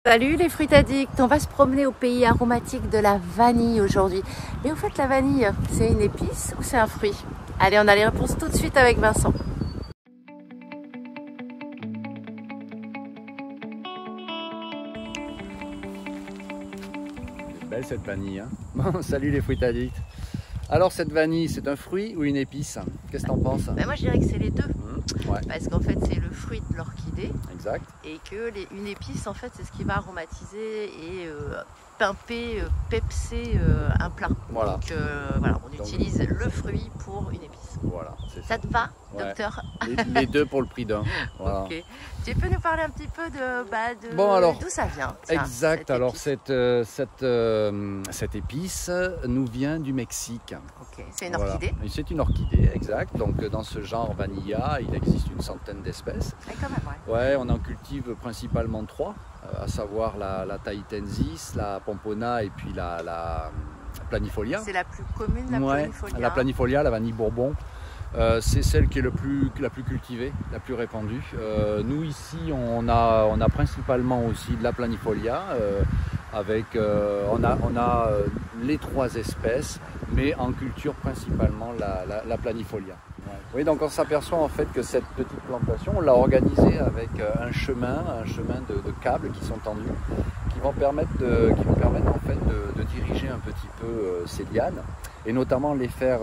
Salut les fruits addicts, on va se promener au pays aromatique de la vanille aujourd'hui. Mais au fait, la vanille, c'est une épice ou c'est un fruit? Allez, on a les réponses tout de suite avec Vincent. Belle cette vanille, hein. Bon, salut les fruits addicts. Alors cette vanille, c'est un fruit ou une épice? Qu'est-ce que t'en penses? Moi je dirais que c'est les deux. Ouais. Parce qu'en fait c'est le fruit de l'orchidée. Exact. Et que une épice en fait c'est ce qui va aromatiser et pimper, pepser un plat. Voilà. Donc voilà, on utilise le fruit pour une épice. Voilà. Ça te va, ouais. docteur? Les deux pour le prix d'un. Voilà. Ok. Tu peux nous parler un petit peu bon, alors, d'où ça vient? Exact. Alors cette épice nous vient du Mexique. Ok. C'est une orchidée? Voilà. C'est une orchidée, exact. Donc dans ce genre Vanilla, il existe une centaine d'espèces. Quand même, ouais. Ouais, on en cultive principalement 3, à savoir la tahitensis, la pompona et puis la planifolia. C'est la plus commune, la planifolia. La planifolia, la vanille bourbon. C'est celle qui est la plus cultivée, la plus répandue. Nous ici, on a principalement aussi de la planifolia, on a les 3 espèces, mais en culture principalement la planifolia. Ouais. Oui, donc on s'aperçoit en fait que cette petite plantation, on l'a organisée avec un chemin de câbles qui sont tendus, qui vont permettre en fait de diriger un petit peu ces lianes et notamment les faire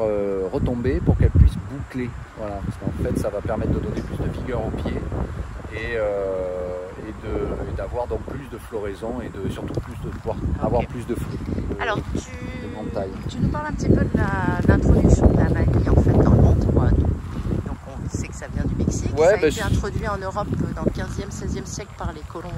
retomber pour qu'elles puissent boucler. Voilà, parce qu'en fait ça va permettre de donner plus de vigueur aux pieds et d'avoir donc plus de floraison et surtout de pouvoir avoir plus de fruits. Alors tu nous parles un petit peu de l'introduction de la vanille en fait dans le monde. Donc on sait que ça vient du Mexique, ouais, ça a été introduit en Europe dans le 15e, 16e siècle par les colons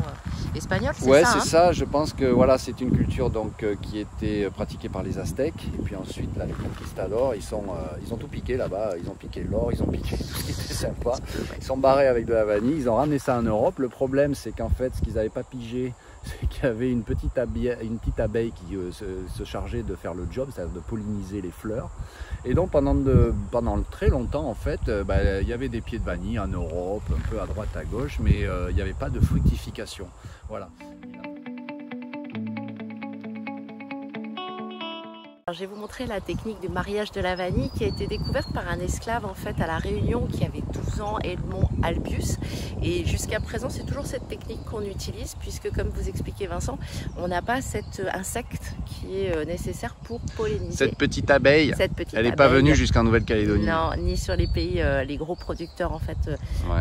espagnols, c'est ouais, ça? Ouais, c'est ça, je pense que voilà, c'est une culture donc, qui était pratiquée par les Aztèques, et puis ensuite là, les conquistadors, ils ont tout piqué là-bas, ils ont piqué l'or, ils ont piqué tout ce qui était sympa, ils sont barrés avec de la vanille, ils ont ramené ça en Europe. Le problème c'est qu'en fait, ce qu'ils n'avaient pas pigé, c'est qu'il y avait une petite abeille qui se chargeait de faire le job, c'est-à-dire de polliniser les fleurs. Et donc pendant très longtemps en fait, il y avait des pieds de vanille en Europe, un peu à droite à gauche, mais il n'y avait pas de fructification. Voilà. Alors, je vais vous montrer la technique du mariage de la vanille qui a été découverte par un esclave en fait à la Réunion qui avait 12 ans, Edmond Albius. Et jusqu'à présent, c'est toujours cette technique qu'on utilise puisque, comme vous expliquez Vincent, on n'a pas cet insecte qui est nécessaire pour polliniser. Cette petite abeille, elle n'est pas venue jusqu'en Nouvelle-Calédonie. Non, ni sur les pays, les gros producteurs en fait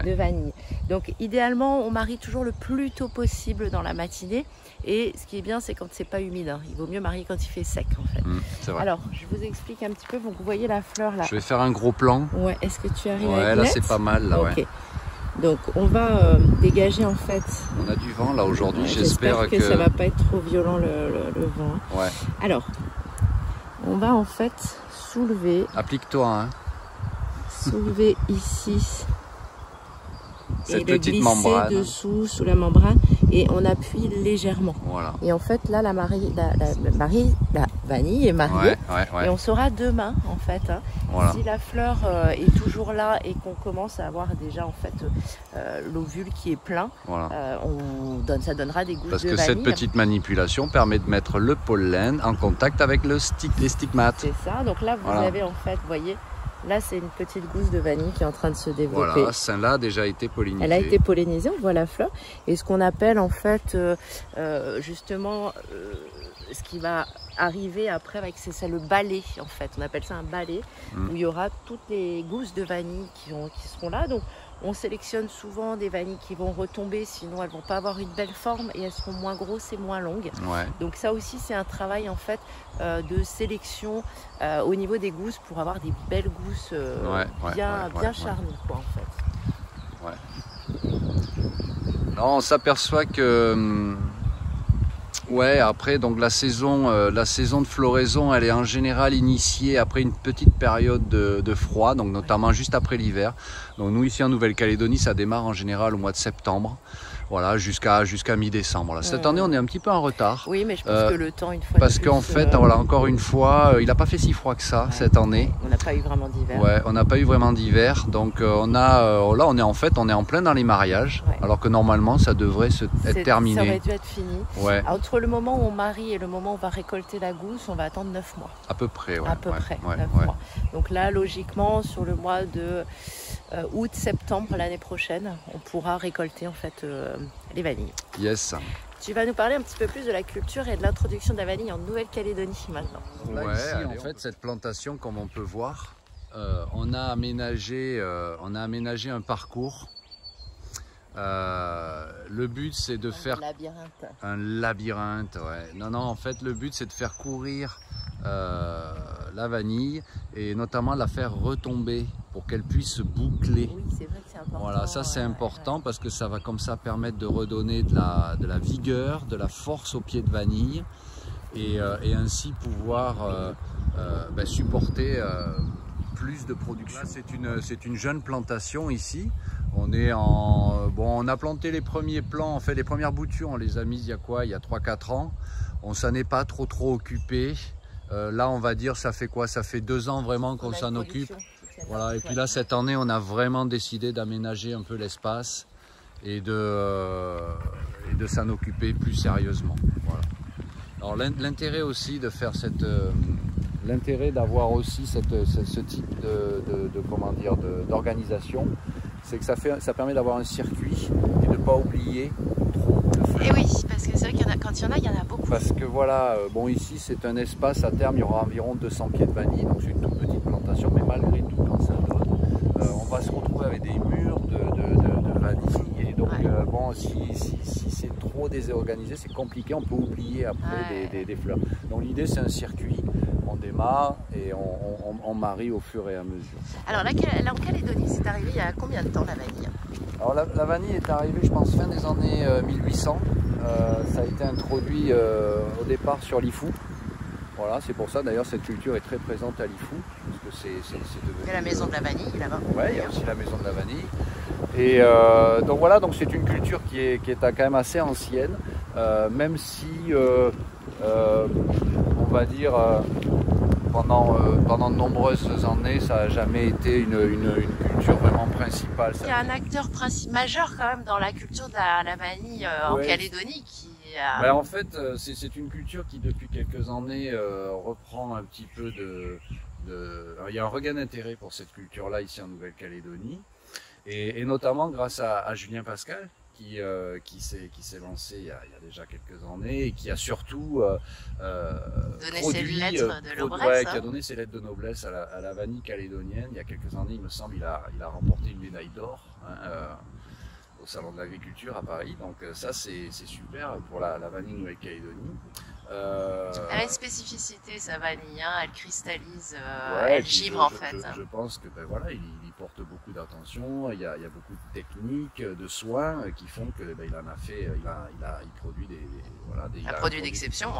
de vanille. Donc idéalement, on marie toujours le plus tôt possible dans la matinée. Et ce qui est bien, c'est quand c'est pas humide. Hein. Il vaut mieux marier quand il fait sec en fait. Vrai. Alors, je vous explique un petit peu. Donc, vous voyez la fleur là. Je vais faire un gros plan. Ouais. Est-ce que tu arrives? Ouais, là c'est pas mal là. Okay. Donc, on va dégager en fait. On a du vent là aujourd'hui. Ouais, j'espère que ça va pas être trop violent le vent. Ouais. Alors, on va en fait soulever. Applique-toi. Hein. Soulever ici. Cette et petite le glisser membrane dessous sous la membrane et on appuie légèrement. Voilà. Et en fait là la vanille est mariée et on saura demain en fait voilà. Si la fleur est toujours là et qu'on commence à avoir déjà en fait l'ovule qui est plein, voilà. Ça donnera des gousses de vanille. Parce que cette petite manipulation permet de mettre le pollen en contact avec les stigmates. C'est ça, donc là vous avez en fait, vous voyez, là, c'est une petite gousse de vanille qui est en train de se développer. Voilà, celle-là a déjà été pollinisée. Elle a été pollinisée, on voit la fleur. Et ce qu'on appelle en fait, justement, ce qui va arriver après, c'est le balai en fait. On appelle ça un balai, où il y aura toutes les gousses de vanille qui seront là. Donc, on sélectionne souvent des vanilles qui vont retomber, sinon elles vont pas avoir une belle forme et elles seront moins grosses et moins longues. Ouais. Donc ça aussi c'est un travail en fait de sélection au niveau des gousses pour avoir des belles gousses bien charnues quoi en fait. Ouais. Non, on s'aperçoit que après donc la saison de floraison elle est en général initiée après une petite période de froid, donc notamment juste après l'hiver. Donc nous ici en Nouvelle-Calédonie ça démarre en général au mois de septembre. voilà, jusqu'à mi-décembre. Cette année, on est un petit peu en retard. Oui, mais je pense que le temps, une fois parce qu'en fait, voilà, encore une fois, il n'a pas fait si froid que ça cette année. On n'a pas eu vraiment d'hiver. Ouais, on n'a pas eu vraiment d'hiver. Donc là, on est en plein dans les mariages, alors que normalement, ça devrait être terminé. Ça aurait dû être fini. Ouais. Entre le moment où on marie et le moment où on va récolter la gousse, on va attendre 9 mois. À peu près, ouais. À peu près, 9 mois. Donc là, logiquement, sur le mois de août-septembre l'année prochaine, on pourra récolter en fait les vanilles. Yes. Tu vas nous parler un petit peu plus de la culture et de l'introduction de la vanille en Nouvelle-Calédonie maintenant. Ouais, ici, en fait, cette plantation, comme on peut voir, on a aménagé un parcours. Le but, c'est de faire un labyrinthe. Ouais. Non, en fait, le but, c'est de faire courir la vanille et notamment la faire retomber pour qu'elle puisse se boucler. Oui, c'est vrai que c'est important. Voilà, ça c'est important parce que ça va comme ça permettre de redonner de la vigueur, de la force au pied de vanille et ainsi pouvoir supporter plus de production. C'est une jeune plantation ici. On a planté les premiers plants, en fait les premières boutures, on les a mises il y a 3-4 ans. On s'en est pas trop occupé. Là on va dire ça fait 2 ans vraiment qu'on s'en occupe. Voilà, et puis là cette année on a vraiment décidé d'aménager un peu l'espace et de s'en occuper plus sérieusement. Voilà. Alors l'intérêt aussi de faire l'intérêt d'avoir aussi ce type d'organisation, c'est que ça permet d'avoir un circuit et de ne pas oublier trop de fleurs. Et oui, parce que c'est vrai quand il y en a beaucoup. Parce que voilà, ici c'est un espace, à terme il y aura environ 200 pieds de vanille, donc c'est une toute petite plantation, mais malgré tout quand ça donne, on va se retrouver avec des murs de vanille, et donc si c'est trop désorganisé, c'est compliqué, on peut oublier après des fleurs. Donc l'idée c'est un circuit, on démarre et on marie au fur et à mesure. Alors là en Calédonie, c'est arrivé il y a combien de temps la vanille? Alors la vanille est arrivée, je pense, fin des années 1800. Ça a été introduit au départ sur l'Ifou. Voilà, c'est pour ça d'ailleurs cette culture est très présente à l'Ifou. Il y a la maison de la vanille là-bas. Oui, il y a aussi la maison de la vanille. Et donc voilà, donc c'est une culture qui est quand même assez ancienne, même si on va dire pendant de nombreuses années, ça n'a jamais été une culture vraiment principale. Il y a un acteur majeur quand même dans la culture de la vanille en Calédonie qui... En fait, c'est une culture qui depuis quelques années reprend un petit peu Alors, il y a un regain d'intérêt pour cette culture-là ici en Nouvelle-Calédonie, et notamment grâce à Julien Pascal, qui s'est lancé il y a déjà quelques années et qui a surtout donné ses lettres de noblesse. Qui a donné ses lettres de noblesse à la vanille calédonienne. Il y a quelques années, il me semble, il a remporté une médaille d'or au Salon de l'Agriculture à Paris. Donc ça, c'est super pour la vanille Nouvelle-Calédonie. Elle a une spécificité, sa vanille, elle cristallise, elle gibre en fait. Je pense que voilà, il porte beaucoup d'attention, il y a beaucoup de techniques, de soins qui font que il en a fait, il produit des produits d'exception.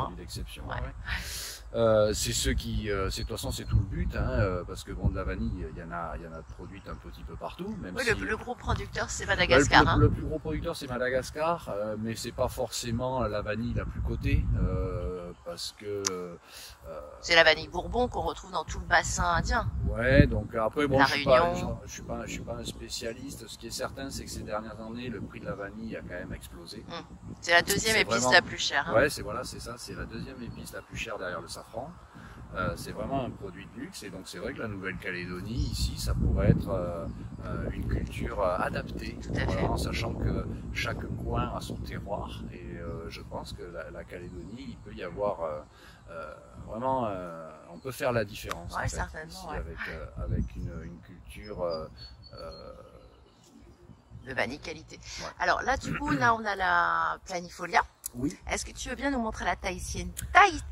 C'est ceux qui, de toute façon, c'est tout le but, parce que de la vanille, il y en a produite un petit peu partout. Même oui, si, le gros producteur, c'est Madagascar. Le plus gros producteur, c'est Madagascar, mais c'est pas forcément la vanille la plus cotée, parce que c'est la vanille Bourbon qu'on retrouve dans tout le bassin indien. Ouais, donc après, je suis pas un spécialiste. Ce qui est certain, c'est que ces dernières années, le prix de la vanille a quand même explosé. C'est la deuxième épice la plus chère. Ouais, c'est ça, c'est la deuxième épice la plus chère derrière le safran. C'est vraiment un produit de luxe, et donc c'est vrai que la Nouvelle-Calédonie, ici, ça pourrait être une culture adaptée, en sachant que chaque coin a son terroir, et je pense que la Calédonie, il peut y avoir vraiment, on peut faire la différence certainement, ici, avec une culture de vanille qualité. Ouais. Alors là, du coup, on a la planifolia. Oui. Est-ce que tu veux bien nous montrer la tahitienne?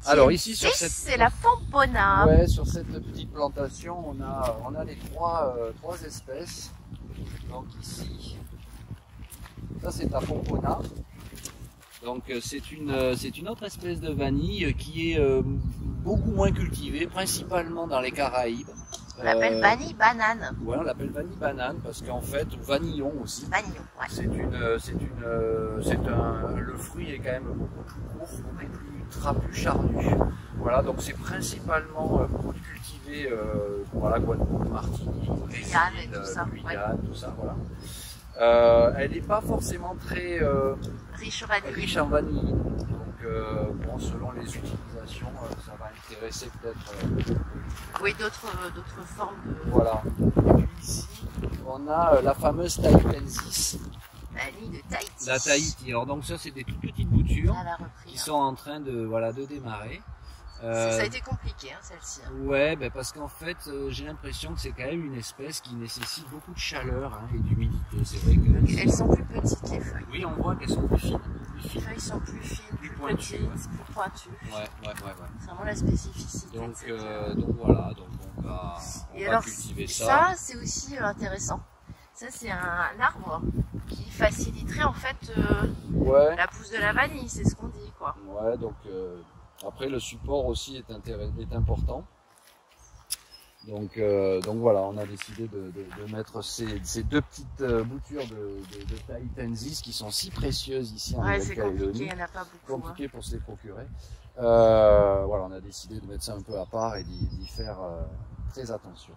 Alors ici, c'est la Fompona. Ouais, sur cette petite plantation, on a les trois espèces. Donc ici, ça c'est la Fompona. Donc c'est une autre espèce de vanille qui est beaucoup moins cultivée, principalement dans les Caraïbes. On l'appelle vanille banane. Ouais, on l'appelle vanille banane parce qu'en fait, ou vanillon aussi. Vanillon, ouais. Le fruit est quand même beaucoup plus court, beaucoup plus trapu, charnu. Voilà, donc c'est principalement cultivé, voilà, Guadeloupe, Martinique, Guyane et tout ça. Guyane, tout ça, voilà. Elle n'est pas forcément très riche en vanille. Donc, bon, selon les utilisations, ça va intéresser peut-être. Oui, d'autres formes de. Voilà. Et puis ici, on a la fameuse Tahitensis. Vanille de Tahiti. La Tahiti. Alors, donc, ça, c'est des toutes petites boutures qui sont en train de, voilà, de démarrer. Ça a été compliqué, hein, celle-ci. Ouais, ben parce qu'en fait, j'ai l'impression que c'est quand même une espèce qui nécessite beaucoup de chaleur hein, et d'humidité. C'est vrai que elles sont plus petites, les feuilles. Oui, on voit qu'elles sont plus fines. Les feuilles sont plus fines, plus pointues, petites, plus pointues. Ouais. C'est vraiment la spécificité. Donc voilà, donc on va cultiver ça. Ça, c'est aussi intéressant. Ça, c'est un arbre qui faciliterait en fait la pousse de la vanille, c'est ce qu'on dit, quoi. Ouais, donc après le support aussi est important. Donc voilà, on a décidé de mettre ces deux petites boutures de Tahitensis qui sont si précieuses ici en Nouvelle-Calédonie. C'est compliqué, il n'y en a pas beaucoup. Compliqué pour se les procurer. Voilà, on a décidé de mettre ça un peu à part et d'y faire très attention.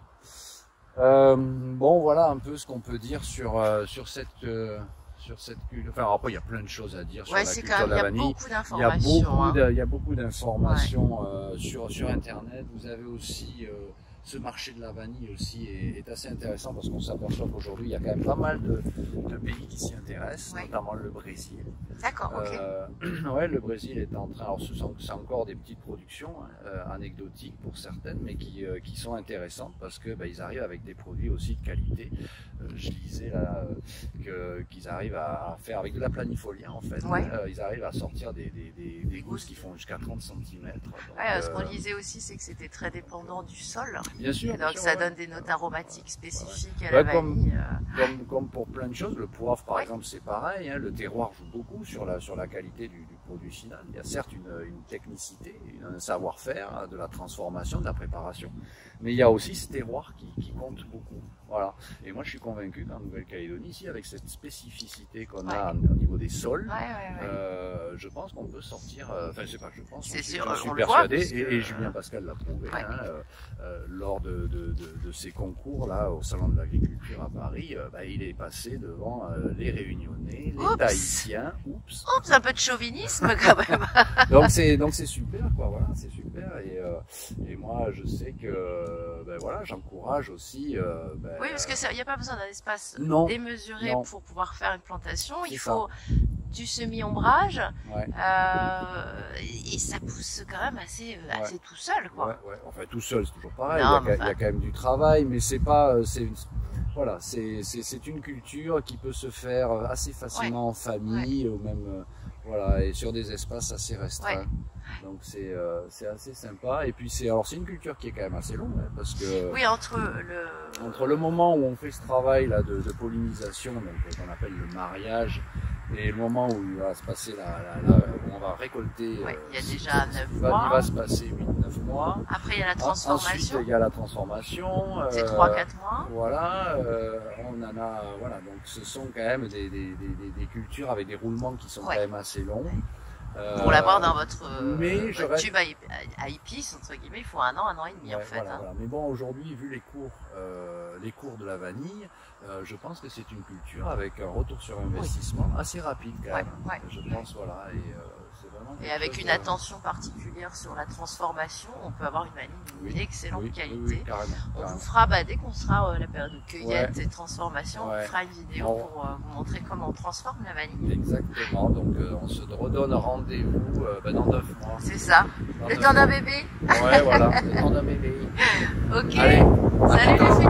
Bon, voilà un peu ce qu'on peut dire sur cette culture. Enfin, après, il y a plein de choses à dire sur la culture de la vanille. Il y a beaucoup d'informations sur Internet. Vous avez aussi ce marché de la vanille aussi est assez intéressant parce qu'on s'aperçoit qu'aujourd'hui, il y a quand même pas mal de pays qui s'y intéressent, notamment le Brésil. D'accord, ok. Ouais, le Brésil est en train, alors c'est encore des petites productions anecdotiques pour certaines, mais qui sont intéressantes parce que ils arrivent avec des produits aussi de qualité. Je lisais là qu'ils arrivent à faire avec de la planifolia en fait. Ils arrivent à sortir des gousses qui font jusqu'à 30 cm. Ce qu'on lisait aussi, c'est que c'était très dépendant du sol. Bien sûr. Et donc ça donne des notes aromatiques spécifiques à la vanille. Comme pour plein de choses, le poivre par exemple c'est pareil, hein, le terroir joue beaucoup sur la qualité du produit final. Il y a certes une technicité, un savoir-faire de la transformation, de la préparation, mais il y a aussi ce terroir qui compte beaucoup. Voilà. Et moi je suis convaincu qu'en Nouvelle-Calédonie, ici avec cette spécificité qu'on a au niveau des sols, je pense qu'on peut sortir, enfin c'est pas que je pense, je suis persuadé, et Julien Pascal l'a prouvé, lors de ses concours là au Salon de l'Agriculture à Paris, il est passé devant les Réunionnais, les Tahitiens, un peu de chauvinisme quand même. donc c'est super quoi, voilà, c'est super et moi je sais que voilà, j'encourage aussi oui, parce qu'il n'y a pas besoin d'un espace démesuré pour pouvoir faire une plantation, il faut du semi-ombrage et ça pousse quand même assez tout seul quoi. Enfin tout seul c'est toujours pareil, il y a quand même du travail, mais c'est pas voilà, c'est une culture qui peut se faire assez facilement en famille ou même voilà, et sur des espaces assez restreints. Donc c'est assez sympa, et puis c'est une culture qui est quand même assez longue parce que entre le moment où on fait ce travail là de pollinisation, donc qu'on appelle le mariage, et le moment où il va se passer où on va récolter, il y a déjà 9 mois. Il va se passer 8-9 mois. Après il y a la transformation. Ensuite il y a la transformation. C'est 3-4 mois. Voilà, on en a, voilà, donc ce sont quand même des cultures avec des roulements qui sont quand même assez longs. Pour l'avoir dans votre tube à épices, entre guillemets, il faut 1 an et demi en fait. Voilà. Mais bon, aujourd'hui, vu les cours de la vanille, je pense que c'est une culture avec un retour sur investissement assez rapide quand même. Je pense, voilà. Et avec une attention particulière sur la transformation, on peut avoir une vanille d'excellente qualité. Carrément. On vous fera, dès qu'on sera à la période de cueillette et transformation, on vous fera une vidéo pour vous montrer comment on transforme la vanille. Exactement, donc on se redonne rendez-vous dans 9 mois. C'est ça, le temps d'un bébé. Ouais, voilà, le temps d'un bébé. Ok, allez, salut les filles.